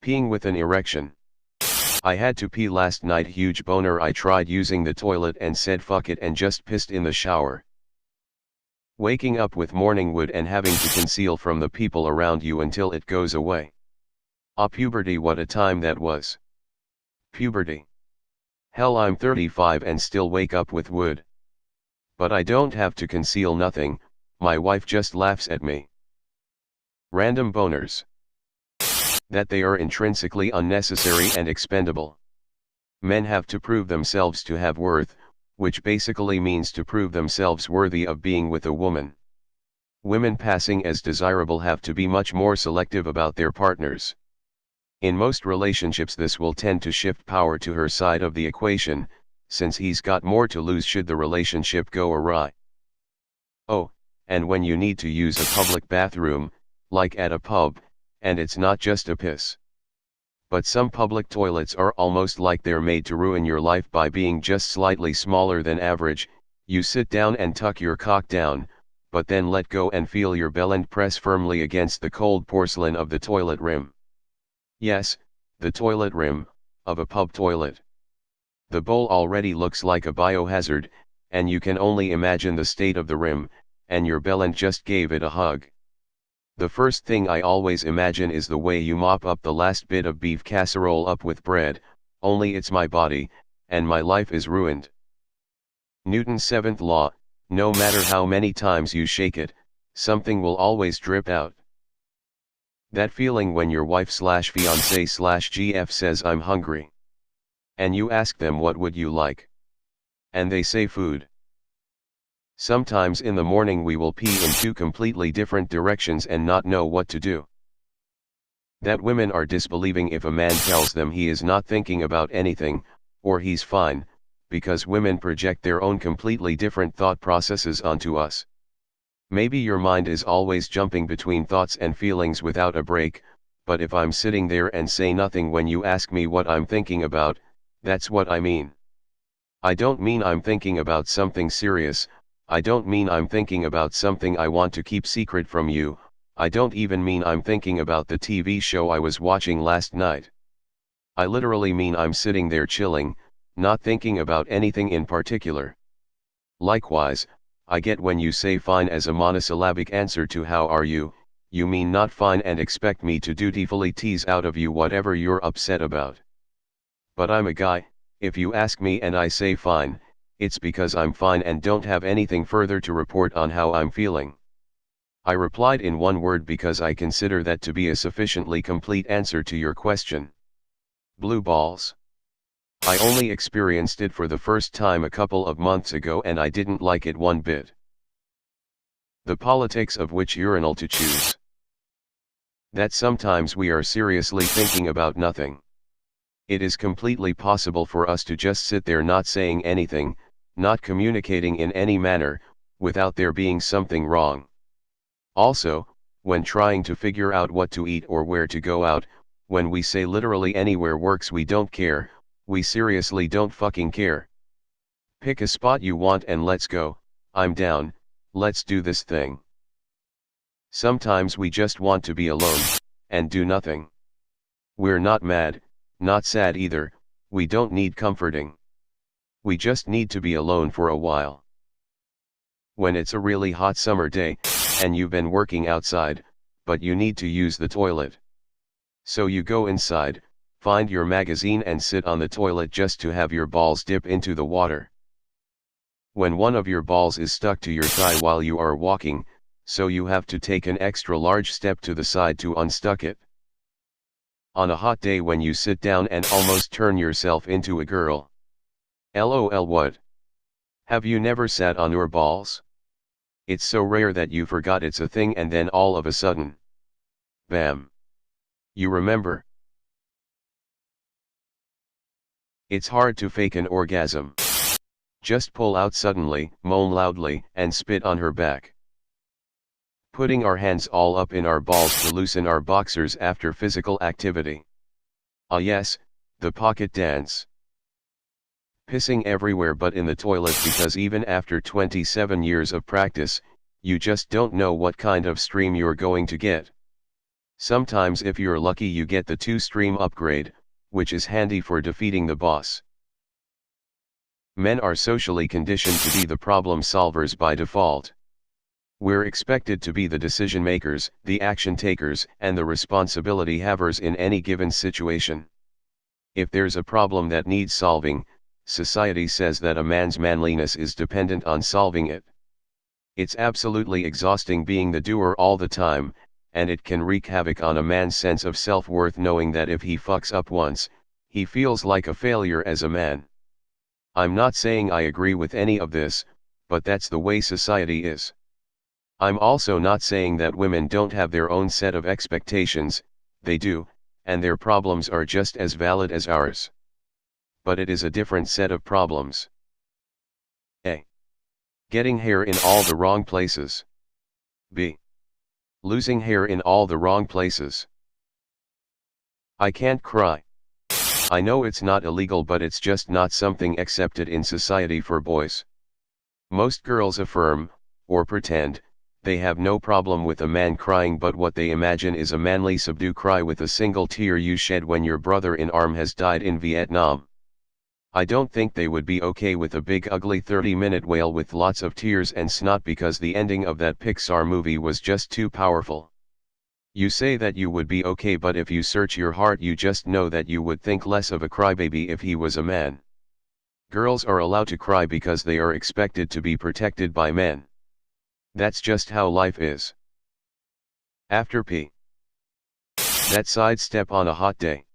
Peeing with an erection. I had to pee last night, huge boner. I tried using the toilet and said fuck it and just pissed in the shower. Waking up with morning wood and having to conceal from the people around you until it goes away. Ah, puberty, what a time that was. Puberty. Hell, I'm 35 and still wake up with wood. But I don't have to conceal nothing, my wife just laughs at me. Random boners. That they are intrinsically unnecessary and expendable. Men have to prove themselves to have worth, which basically means to prove themselves worthy of being with a woman. Women passing as desirable have to be much more selective about their partners. In most relationships this will tend to shift power to her side of the equation, since he's got more to lose should the relationship go awry. Oh, and when you need to use a public bathroom, like at a pub, and it's not just a piss. But some public toilets are almost like they're made to ruin your life by being just slightly smaller than average. You sit down and tuck your cock down, but then let go and feel your bellend press firmly against the cold porcelain of the toilet rim. Yes, the toilet rim, of a pub toilet. The bowl already looks like a biohazard, and you can only imagine the state of the rim, and your bellend just gave it a hug. The first thing I always imagine is the way you mop up the last bit of beef casserole up with bread, only it's my body, and my life is ruined. Newton's seventh law, no matter how many times you shake it, something will always drip out. That feeling when your wife/fiancé/GF says I'm hungry. And you ask them what would you like? And they say food. Sometimes in the morning we will pee in two completely different directions and not know what to do. That women are disbelieving if a man tells them he is not thinking about anything, or he's fine, because women project their own completely different thought processes onto us. Maybe your mind is always jumping between thoughts and feelings without a break, but if I'm sitting there and say nothing when you ask me what I'm thinking about, that's what I mean. I don't mean I'm thinking about something serious. I don't mean I'm thinking about something I want to keep secret from you. I don't even mean I'm thinking about the TV show I was watching last night. I literally mean I'm sitting there chilling, not thinking about anything in particular. Likewise, I get when you say fine as a monosyllabic answer to how are you, you mean not fine and expect me to dutifully tease out of you whatever you're upset about. But I'm a guy, if you ask me and I say fine, it's because I'm fine and don't have anything further to report on how I'm feeling. I replied in one word because I consider that to be a sufficiently complete answer to your question. Blue balls. I only experienced it for the first time a couple of months ago and I didn't like it one bit. The politics of which urinal to choose. That sometimes we are seriously thinking about nothing. It is completely possible for us to just sit there not saying anything, not communicating in any manner, without there being something wrong. Also, when trying to figure out what to eat or where to go out, when we say literally anywhere works we don't care, we seriously don't fucking care. Pick a spot you want and let's go, I'm down, let's do this thing. Sometimes we just want to be alone, and do nothing. We're not mad, not sad either, we don't need comforting. We just need to be alone for a while. When it's a really hot summer day, and you've been working outside, but you need to use the toilet. So you go inside, find your magazine and sit on the toilet just to have your balls dip into the water. When one of your balls is stuck to your thigh while you are walking, so you have to take an extra large step to the side to unstuck it. On a hot day when you sit down and almost turn yourself into a girl. LOL, what? Have you never sat on your balls? It's so rare that you forgot it's a thing and then all of a sudden. Bam. You remember. It's hard to fake an orgasm. Just pull out suddenly, moan loudly, and spit on her back. Putting our hands all up in our balls to loosen our boxers after physical activity. Ah yes, the pocket dance. Pissing everywhere but in the toilet because even after 27 years of practice, you just don't know what kind of stream you're going to get. Sometimes if you're lucky you get the 2-stream upgrade, which is handy for defeating the boss. Men are socially conditioned to be the problem solvers by default. We're expected to be the decision makers, the action takers, and the responsibility havers in any given situation. If there's a problem that needs solving, society says that a man's manliness is dependent on solving it. It's absolutely exhausting being the doer all the time, and it can wreak havoc on a man's sense of self-worth knowing that if he fucks up once, he feels like a failure as a man. I'm not saying I agree with any of this, but that's the way society is. I'm also not saying that women don't have their own set of expectations, they do, and their problems are just as valid as ours. But it is a different set of problems. A. Getting hair in all the wrong places. B. Losing hair in all the wrong places. I can't cry. I know it's not illegal, but it's just not something accepted in society for boys. Most girls affirm, or pretend, they have no problem with a man crying, but what they imagine is a manly subdued cry with a single tear you shed when your brother-in-arm has died in Vietnam. I don't think they would be okay with a big ugly 30-minute wail with lots of tears and snot because the ending of that Pixar movie was just too powerful. You say that you would be okay, but if you search your heart you just know that you would think less of a crybaby if he was a man. Girls are allowed to cry because they are expected to be protected by men. That's just how life is. After P. That sidestep on a hot day.